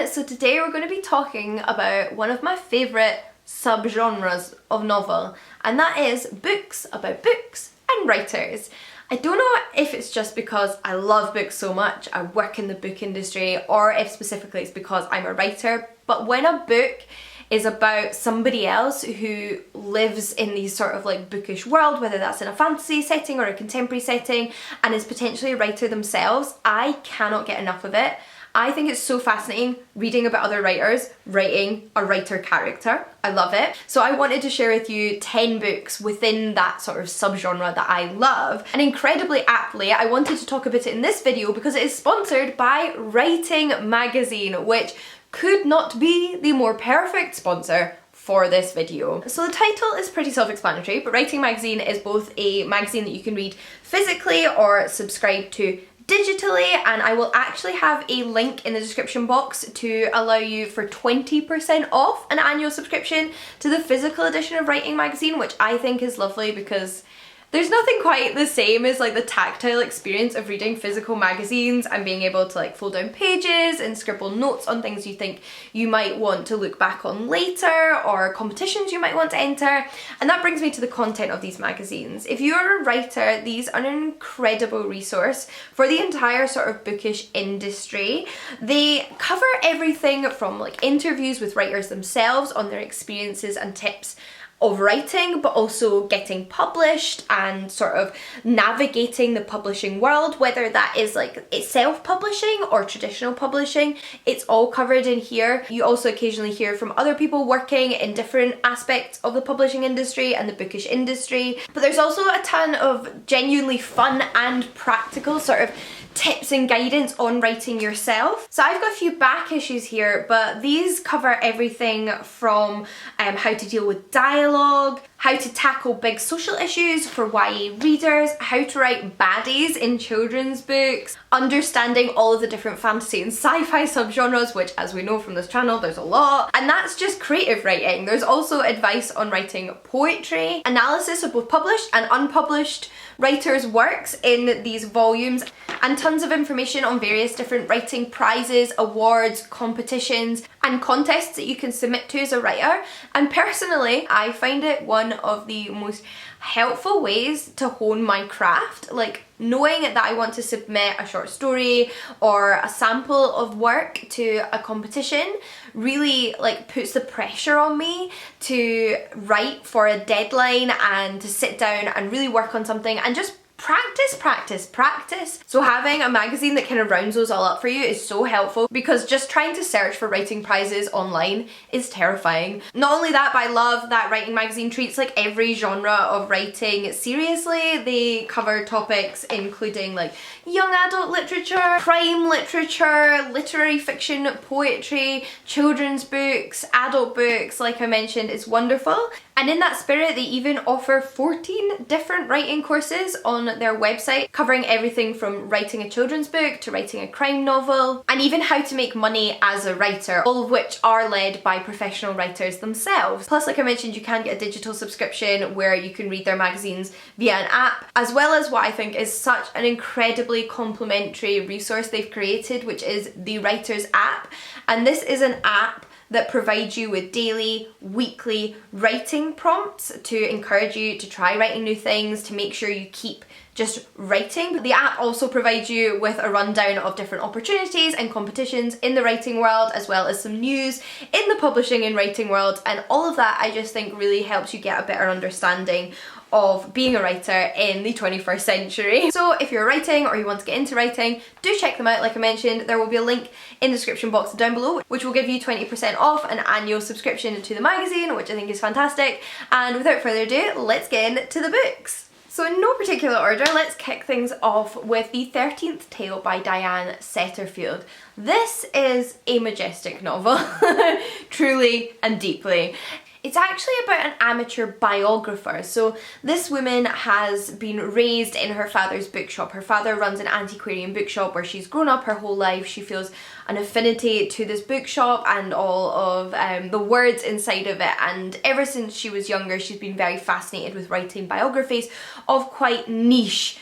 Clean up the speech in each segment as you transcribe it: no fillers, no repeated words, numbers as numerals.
So today we're going to be talking about one of my favourite subgenres of novel, and that is books about books and writers. I don't know if it's just because I love books so much, I work in the book industry, or if specifically it's because I'm a writer, but when a book is about somebody else who lives in these sort of like bookish world, whether that's in a fantasy setting or a contemporary setting, and is potentially a writer themselves, I cannot get enough of it. I think it's so fascinating reading about other writers writing a writer character. I love it. So I wanted to share with you 10 books within that sort of subgenre that I love. And incredibly aptly, I wanted to talk about it in this video because it is sponsored by Writing Magazine, which could not be the more perfect sponsor for this video. So the title is pretty self-explanatory, but Writing Magazine is both a magazine that you can read physically or subscribe to digitally, and I will actually have a link in the description box to allow you for 20% off an annual subscription to the physical edition of Writing Magazine, which I think is lovely because there's nothing quite the same as like the tactile experience of reading physical magazines and being able to like fold down pages and scribble notes on things you think you might want to look back on later, or competitions you might want to enter. And that brings me to the content of these magazines. If you're a writer, these are an incredible resource for the entire sort of bookish industry. They cover everything from like interviews with writers themselves on their experiences and tips of writing, but also getting published and sort of navigating the publishing world, whether that is like self-publishing or traditional publishing. It's all covered in here. You also occasionally hear from other people working in different aspects of the publishing industry and the bookish industry. But there's also a ton of genuinely fun and practical sort of tips and guidance on writing yourself. So I've got a few back issues here, but these cover everything from how to deal with dialogue, how to tackle big social issues for YA readers, how to write baddies in children's books, understanding all of the different fantasy and sci-fi subgenres, which as we know from this channel, there's a lot. And that's just creative writing. There's also advice on writing poetry, analysis of both published and unpublished writers' works in these volumes, and tons of information on various different writing prizes, awards, competitions, and contests that you can submit to as a writer. And personally, I find it one of the most helpful ways to hone my craft. Like, knowing that I want to submit a short story or a sample of work to a competition really like puts the pressure on me to write for a deadline and to sit down and really work on something and just practice. So having a magazine that kind of rounds those all up for you is so helpful, because just trying to search for writing prizes online is terrifying. Not only that, but I love that Writing Magazine treats like every genre of writing seriously. They cover topics including like young adult literature, crime literature, literary fiction, poetry, children's books, adult books. Like I mentioned, it's wonderful. And in that spirit, they even offer 14 different writing courses on their website, covering everything from writing a children's book to writing a crime novel, and even how to make money as a writer, all of which are led by professional writers themselves. Plus, like I mentioned, you can get a digital subscription where you can read their magazines via an app, as well as what I think is such an incredibly complimentary resource they've created, which is the Writers app. And this is an app that provides you with daily, weekly writing prompts to encourage you to try writing new things, to make sure you keep just writing. The app also provides you with a rundown of different opportunities and competitions in the writing world, as well as some news in the publishing and writing world, and all of that I just think really helps you get a better understanding of being a writer in the 21st century. So if you're writing or you want to get into writing, do check them out. Like I mentioned, there will be a link in the description box down below, which will give you 20% off an annual subscription to the magazine, which I think is fantastic. And without further ado, let's get into the books. So in no particular order, let's kick things off with The 13th Tale by Diane Setterfield. This is a majestic novel, truly and deeply. It's actually about an amateur biographer. So this woman has been raised in her father's bookshop. Her father runs an antiquarian bookshop where she's grown up her whole life. She feels an affinity to this bookshop and all of the words inside of it. And ever since she was younger, she's been very fascinated with writing biographies of quite niche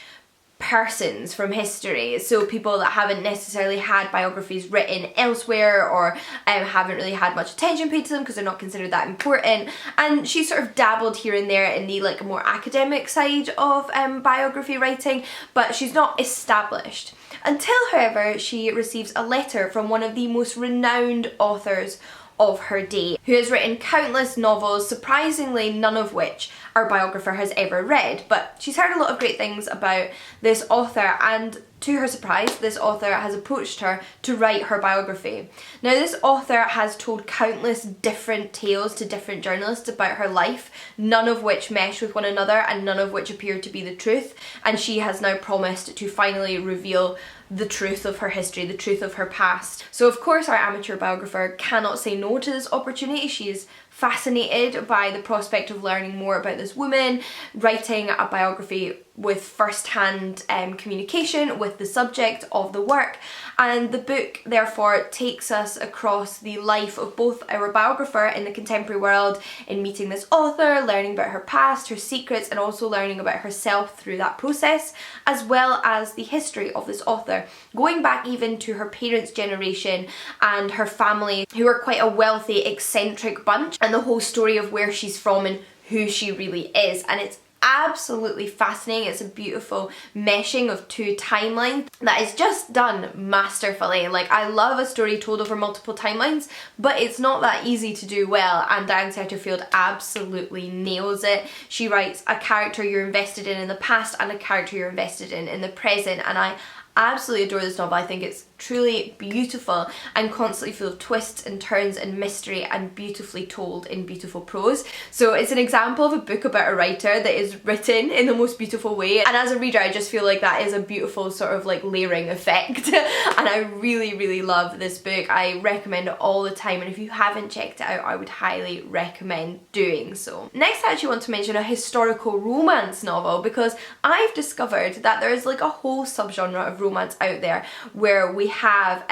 persons from history, so people that haven't necessarily had biographies written elsewhere or haven't really had much attention paid to them because they're not considered that important. And she sort of dabbled here and there in the like more academic side of biography writing, but she's not established. Until, however, she receives a letter from one of the most renowned authors of her day, who has written countless novels, surprisingly none of which our biographer has ever read. But she's heard a lot of great things about this author, and to her surprise, this author has approached her to write her biography. Now, this author has told countless different tales to different journalists about her life, none of which mesh with one another and none of which appear to be the truth, and she has now promised to finally reveal the truth of her history, the truth of her past. So of course our amateur biographer cannot say no to this opportunity. She is fascinated by the prospect of learning more about this woman, writing a biography with first-hand communication with the subject of the work. And the book therefore takes us across the life of both our biographer in the contemporary world, in meeting this author, learning about her past, her secrets, and also learning about herself through that process, as well as the history of this author, going back even to her parents' generation and her family, who are quite a wealthy, eccentric bunch, and the whole story of where she's from and who she really is. And it's absolutely fascinating. It's a beautiful meshing of two timelines that is just done masterfully. Like, I love a story told over multiple timelines, but it's not that easy to do well, and Diane Setterfield absolutely nails it. She writes a character you're invested in the past and a character you're invested in the present, and I absolutely adore this novel. I think it's truly beautiful and constantly full of twists and turns and mystery and beautifully told in beautiful prose. So it's an example of a book about a writer that is written in the most beautiful way, and as a reader I just feel like that is a beautiful sort of like layering effect and I really love this book. I recommend it all the time, and if you haven't checked it out I would highly recommend doing so. Next, I actually want to mention a historical romance novel, because I've discovered that there is like a whole subgenre of romance out there where we have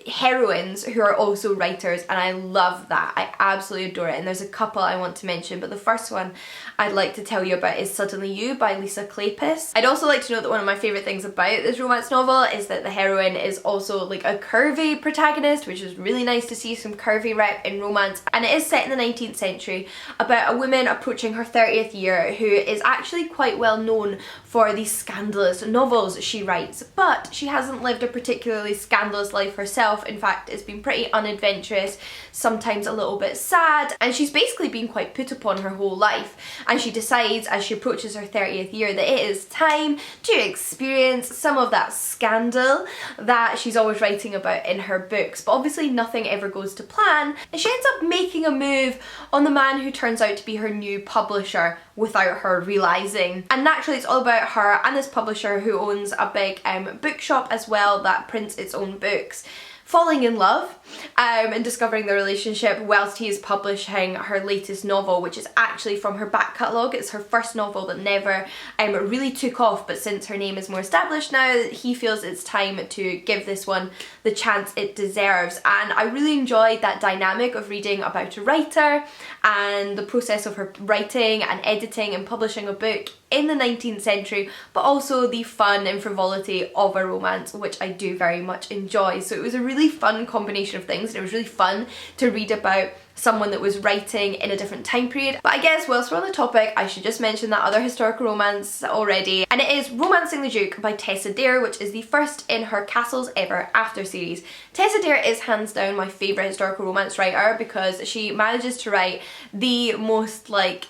heroines who are also writers, and I love that. I absolutely adore it, and there's a couple I want to mention, but the first one I'd like to tell you about is Suddenly You by Lisa Kleypas. I'd also like to note that one of my favourite things about this romance novel is that the heroine is also like a curvy protagonist, which is really nice to see some curvy rep in romance, and it is set in the 19th century about a woman approaching her 30th year who is actually quite well known for the scandalous novels she writes, but she hasn't lived a particularly scandalous life herself. In fact, it's been pretty unadventurous, sometimes a little bit sad, and she's basically been quite put upon her whole life. And she decides as she approaches her 30th year that it is time to experience some of that scandal that she's always writing about in her books. But obviously nothing ever goes to plan, and she ends up making a move on the man who turns out to be her new publisher without her realising. And naturally it's all about her and this publisher, who owns a big bookshop as well that prints its own books, falling in love and discovering their relationship whilst he is publishing her latest novel, which is actually from her back catalogue. It's her first novel that never really took off, but since her name is more established now, he feels it's time to give this one the chance it deserves. And I really enjoyed that dynamic of reading about a writer and the process of her writing and editing and publishing a book in the 19th century, but also the fun and frivolity of a romance, which I do very much enjoy. So it was a really fun combination of things, and it was really fun to read about someone that was writing in a different time period. But I guess whilst we're on the topic, I should just mention that other historical romance already, and it is Romancing the Duke by Tessa Dare, which is the first in her Castles Ever After series. Tessa Dare is hands down my favourite historical romance writer, because she manages to write the most like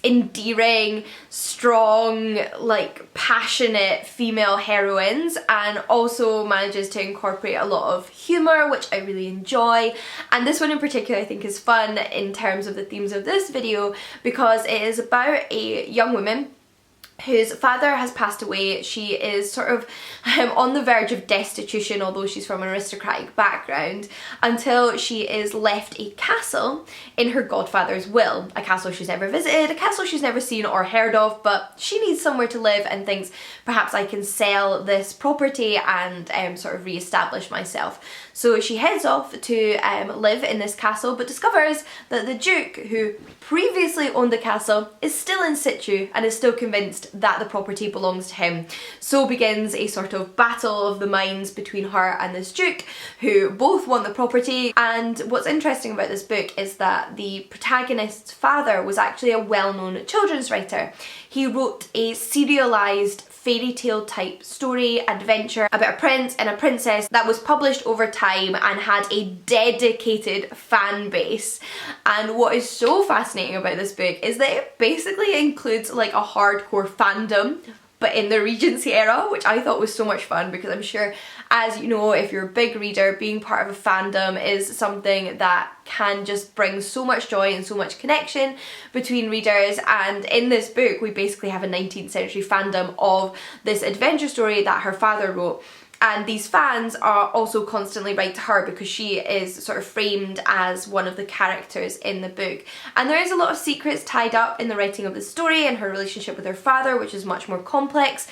endearing, strong, like passionate female heroines, and also manages to incorporate a lot of humour, which I really enjoy. And this one in particular I think is fun in terms of the themes of this video, because it is about a young woman whose father has passed away. She is sort of on the verge of destitution, although she's from an aristocratic background, until she is left a castle in her godfather's will. A castle she's never visited, a castle she's never seen or heard of, but she needs somewhere to live and thinks, perhaps I can sell this property and sort of re-establish myself. So she heads off to live in this castle, but discovers that the Duke, who previously owned the castle, is still in situ and is still convinced convinced that the property belongs to him. So begins a sort of battle of the minds between her and this duke, who both want the property. And what's interesting about this book is that the protagonist's father was actually a well-known children's writer. He wrote a serialized fairy tale type story adventure about a prince and a princess that was published over time and had a dedicated fan base. And what is so fascinating about this book is that it basically includes like a hardcore fandom, but in the Regency era, which I thought was so much fun, because I'm sure, as you know, if you're a big reader, being part of a fandom is something that can just bring so much joy and so much connection between readers. And in this book, we basically have a 19th century fandom of this adventure story that her father wrote. And these fans are also constantly write to her because she is sort of framed as one of the characters in the book. And there is a lot of secrets tied up in the writing of the story and her relationship with her father, which is much more complex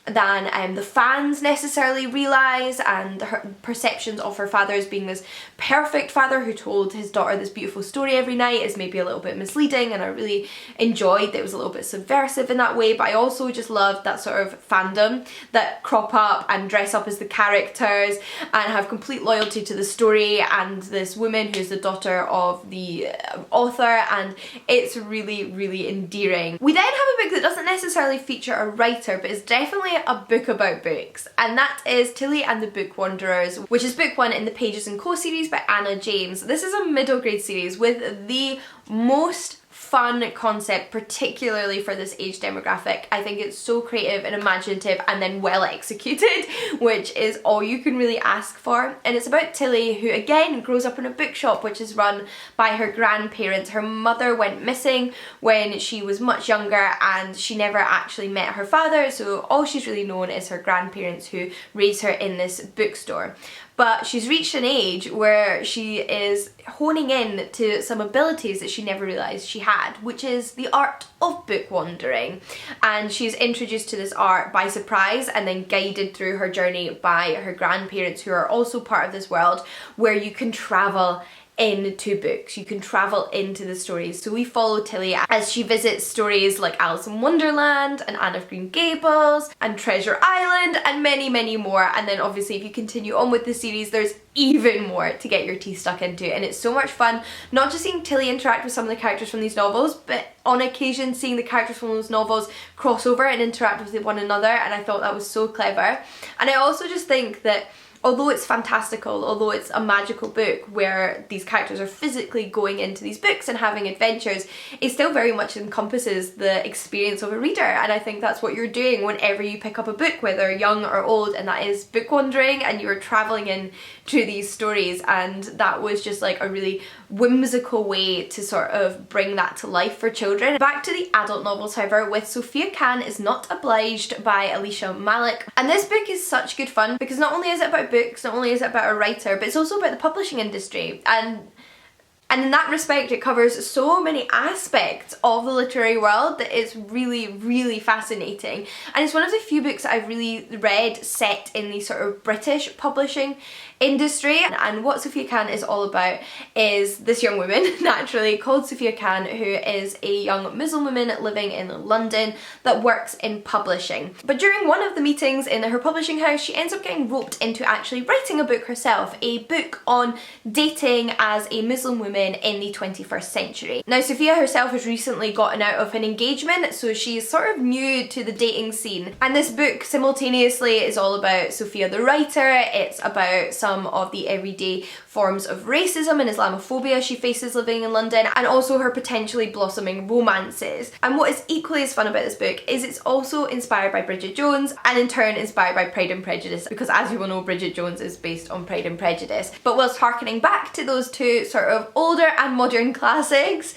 than the fans necessarily realise, and her perceptions of her father as being this perfect father who told his daughter this beautiful story every night is maybe a little bit misleading. And I really enjoyed that it was a little bit subversive in that way, but I also just loved that sort of fandom that crop up and dress up as the characters and have complete loyalty to the story and this woman who's the daughter of the author, and it's really, really endearing. We then have a book that doesn't necessarily feature a writer, but is definitely a book about books, and that is Tilly and the Book Wanderers, which is book 1 in the Pages & Co series by Anna James. This is a middle grade series with the most fun concept, particularly for this age demographic. I think it's so creative and imaginative and then well executed, which is all you can really ask for. And it's about Tilly, who again grows up in a bookshop which is run by her grandparents. Her mother went missing when she was much younger and she never actually met her father, so all she's really known is her grandparents who raised her in this bookstore. But she's reached an age where she is honing in to some abilities that she never realised she had, which is the art of book wandering. And she's introduced to this art by surprise and then guided through her journey by her grandparents, who are also part of this world where you can travel into books, you can travel into the stories. So we follow Tilly as she visits stories like Alice in Wonderland and Anne of Green Gables and Treasure Island and many, many more. And then obviously if you continue on with the series, there's even more to get your teeth stuck into, and it's so much fun not just seeing Tilly interact with some of the characters from these novels, but on occasion seeing the characters from those novels cross over and interact with one another. And I thought that was so clever. And I also just think that although it's fantastical, although it's a magical book where these characters are physically going into these books and having adventures, it still very much encompasses the experience of a reader. And I think that's what you're doing whenever you pick up a book, whether young or old, and that is book wandering, and you're travelling in to these stories. And that was just like a really whimsical way to sort of bring that to life for children. Back to the adult novels, however, with Sophia Khan is Not Obliged by Alicia Malik. And this book is such good fun because not only is it about books, not only is it about a writer, but it's also about the publishing industry. And in that respect, it covers so many aspects of the literary world that it's really, really fascinating. And it's one of the few books that I've really read set in the sort of British publishing industry. And what Sophia Khan is all about is this young woman, naturally, called Sophia Khan, who is a young Muslim woman living in London that works in publishing. But during one of the meetings in her publishing house, she ends up getting roped into actually writing a book herself, a book on dating as a Muslim woman in the 21st century. Now, Sophia herself has recently gotten out of an engagement, so she's sort of new to the dating scene. And this book simultaneously is all about Sophia the writer. It's about some of the everyday forms of racism and Islamophobia she faces living in London, and also her potentially blossoming romances. And what is equally as fun about this book is it's also inspired by Bridget Jones, and in turn inspired by Pride and Prejudice, because as you will know, Bridget Jones is based on Pride and Prejudice. But whilst harkening back to those two sort of older and modern classics,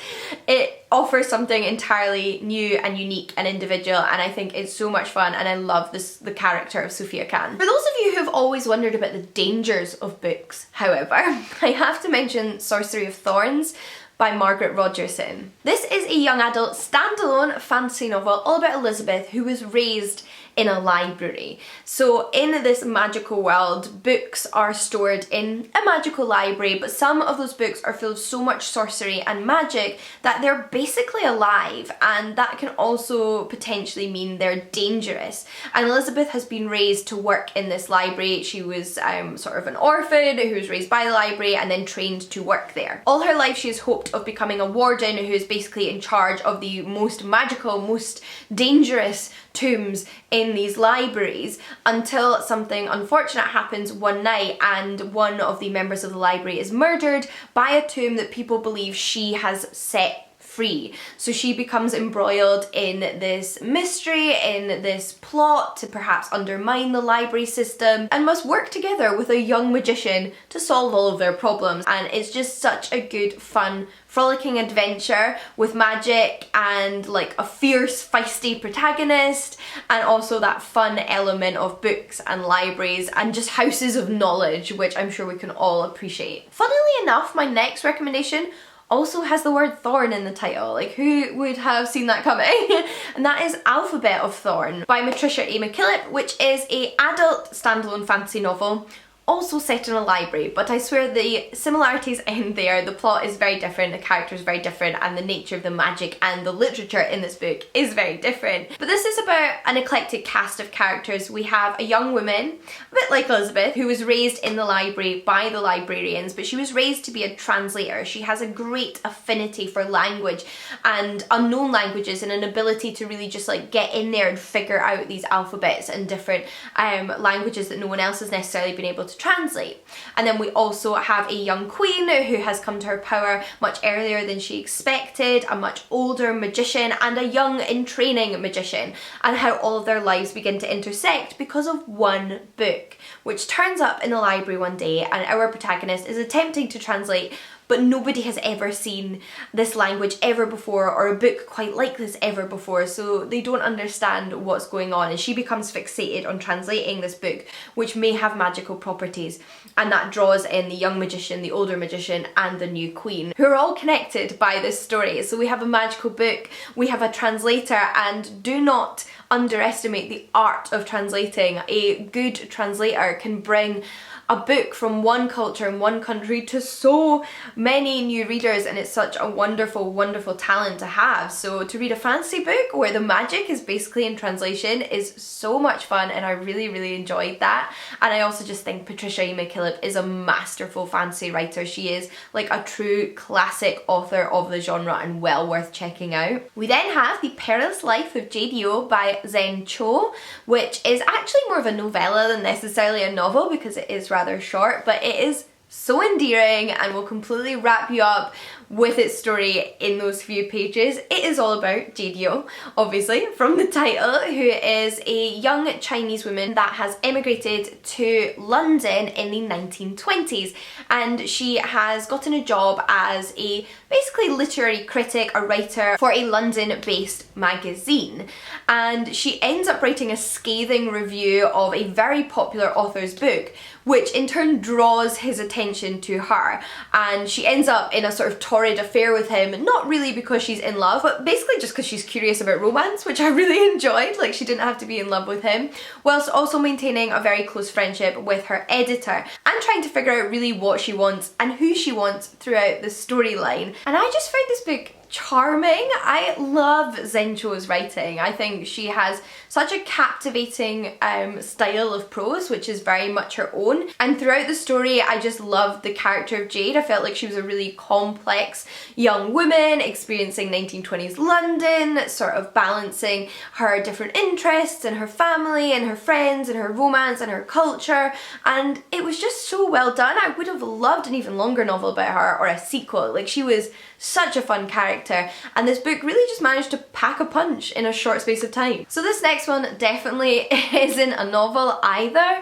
it offers something entirely new and unique and individual, and I think it's so much fun, and I love the character of Sophia Khan. For those of you who've always wondered about the dangers of books, however, I have to mention Sorcery of Thorns by Margaret Rogerson. This is a young adult standalone fantasy novel all about Elizabeth, who was raised in a library. So in this magical world, books are stored in a magical library, but some of those books are filled with so much sorcery and magic that they're basically alive, and that can also potentially mean they're dangerous. And Elizabeth has been raised to work in this library. She was sort of an orphan who was raised by the library and then trained to work there. All her life she has hoped of becoming a warden who is basically in charge of the most magical, most dangerous tombs in these libraries, until something unfortunate happens one night and one of the members of the library is murdered by a tomb that people believe she has set free. So she becomes embroiled in this mystery, in this plot to perhaps undermine the library system, and must work together with a young magician to solve all of their problems. And it's just such a good, fun, frolicking adventure with magic and like a fierce, feisty protagonist, and also that fun element of books and libraries and just houses of knowledge, which I'm sure we can all appreciate. Funnily enough, my next recommendation also has the word thorn in the title. Like, who would have seen that coming? And that is Alphabet of Thorn by Patricia A. McKillip, which is an adult standalone fantasy novel, also set in a library, but I swear the similarities end there. The plot is very different, the characters very different, and the nature of the magic and the literature in this book is very different. But this is about an eclectic cast of characters. We have a young woman, a bit like Elizabeth, who was raised in the library by the librarians, but she was raised to be a translator. She has a great affinity for language and unknown languages, and an ability to really just like get in there and figure out these alphabets and different languages that no one else has necessarily been able to translate. And then we also have a young queen who has come to her power much earlier than she expected, a much older magician and a young in training magician, and how all of their lives begin to intersect because of one book, which turns up in the library one day, and our protagonist is attempting to translate, but nobody has ever seen this language ever before, or a book quite like this ever before, so they don't understand what's going on, and she becomes fixated on translating this book, which may have magical properties, and that draws in the young magician, the older magician, and the new queen, who are all connected by this story. So we have a magical book, we have a translator, and do not underestimate the art of translating. A good translator can bring a book from one culture and one country to so many new readers, and it's such a wonderful, wonderful talent to have. So to read a fantasy book where the magic is basically in translation is so much fun, and I really, really enjoyed that. And I also just think Patricia A. McKillip is a masterful fantasy writer. She is like a true classic author of the genre and well worth checking out. We then have The Perilous Life of JDO by Zen Cho, which is actually more of a novella than necessarily a novel because it is rather short, but it is so endearing and will completely wrap you up with its story in those few pages. It is all about JDO, obviously, from the title, who is a young Chinese woman that has emigrated to London in the 1920s, and she has gotten a job as a basically literary critic, a writer for a London-based magazine, and she ends up writing a scathing review of a very popular author's book, which in turn draws his attention to her, and she ends up in a sort of torrid affair with him, not really because she's in love, but basically just because she's curious about romance, which I really enjoyed. Like, she didn't have to be in love with him, whilst also maintaining a very close friendship with her editor and trying to figure out really what she wants and who she wants throughout the storyline. And I just found this book charming. I love Zen Cho's writing. I think she has such a captivating style of prose, which is very much her own. And throughout the story, I just loved the character of Jade. I felt like she was a really complex young woman experiencing 1920s London, sort of balancing her different interests and her family and her friends and her romance and her culture. And it was just so well done. I would have loved an even longer novel about her, or a sequel. Like, she was such a fun character, and this book really just managed to pack a punch in a short space of time. So this next one definitely isn't a novel either,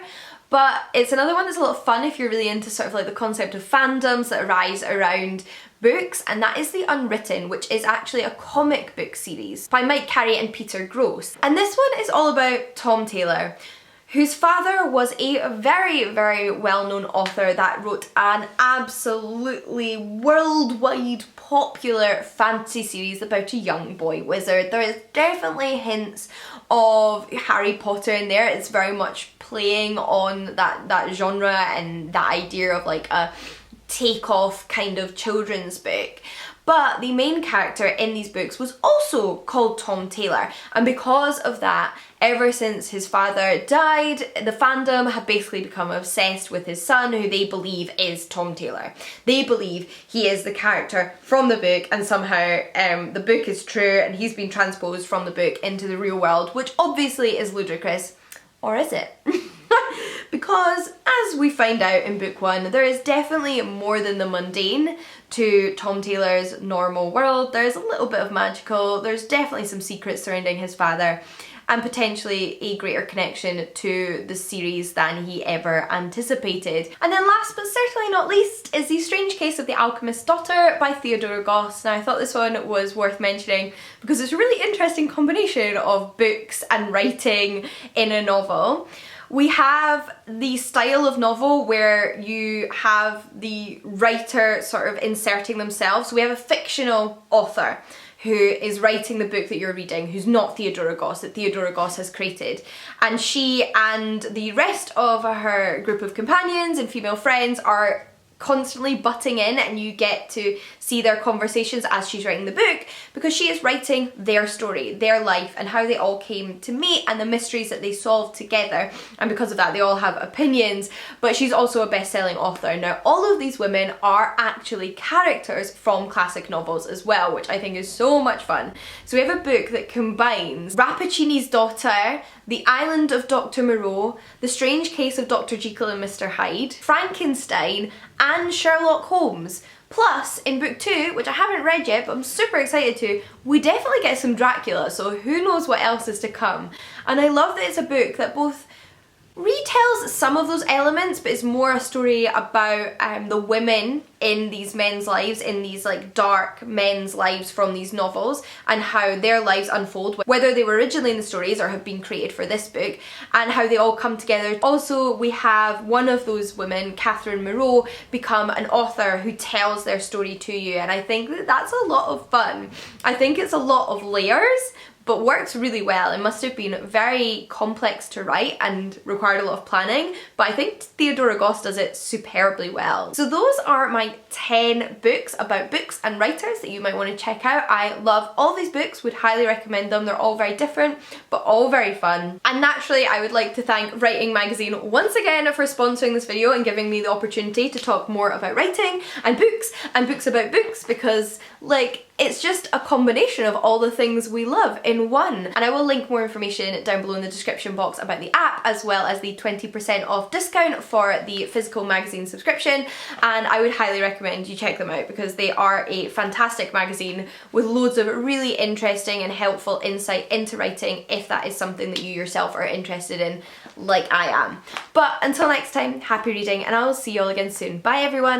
but it's another one that's a lot of fun if you're really into sort of like the concept of fandoms that arise around books, and that is The Unwritten, which is actually a comic book series by Mike Carey and Peter Gross. And this one is all about Tom Taylor, whose father was a very, very well-known author that wrote an absolutely worldwide popular fantasy series about a young boy wizard. There is definitely hints of Harry Potter in there. It's very much playing on that genre and that idea of like a take-off kind of children's book. But the main character in these books was also called Tom Taylor, and because of that, ever since his father died, the fandom have basically become obsessed with his son, who they believe is Tom Taylor. They believe he is the character from the book, and somehow the book is true and he's been transposed from the book into the real world, which obviously is ludicrous. Or is it? Because, as we find out in book 1, there is definitely more than the mundane to Tom Taylor's normal world. There's a little bit of magical, there's definitely some secrets surrounding his father, and potentially a greater connection to the series than he ever anticipated. And then last but certainly not least is The Strange Case of the Alchemist's Daughter by Theodora Goss. Now I thought this one was worth mentioning because it's a really interesting combination of books and writing in a novel. We have the style of novel where you have the writer sort of inserting themselves. So we have a fictional author who is writing the book that you're reading, who's not Theodora Goss, that Theodora Goss has created. And she and the rest of her group of companions and female friends are constantly butting in, and you get to see their conversations as she's writing the book, because she is writing their story, their life, and how they all came to meet and the mysteries that they solved together. And because of that, they all have opinions, but she's also a best-selling author. Now, all of these women are actually characters from classic novels as well, which I think is so much fun. So we have a book that combines Rappaccini's Daughter, The Island of Dr. Moreau, The Strange Case of Dr. Jekyll and Mr. Hyde, Frankenstein, and Sherlock Holmes. Plus, in book 2, which I haven't read yet, but I'm super excited to, we definitely get some Dracula, so who knows what else is to come. And I love that it's a book that both retells some of those elements, but it's more a story about the women in these men's lives, in these like dark men's lives from these novels, and how their lives unfold, whether they were originally in the stories or have been created for this book, and how they all come together. Also, we have one of those women, Catherine Moreau, become an author who tells their story to you, and I think that that's a lot of fun. I think it's a lot of layers, but works really well. It must have been very complex to write and required a lot of planning, but I think Theodora Goss does it superbly well. So those are my 10 books about books and writers that you might want to check out. I love all these books, would highly recommend them. They're all very different, but all very fun. And naturally, I would like to thank Writing Magazine once again for sponsoring this video and giving me the opportunity to talk more about writing and books about books, because like, it's just a combination of all the things we love in one. And I will link more information down below in the description box about the app, as well as the 20% off discount for the physical magazine subscription. And I would highly recommend you check them out, because they are a fantastic magazine with loads of really interesting and helpful insight into writing, if that is something that you yourself are interested in, like I am. But until next time, happy reading, and I will see you all again soon. Bye everyone!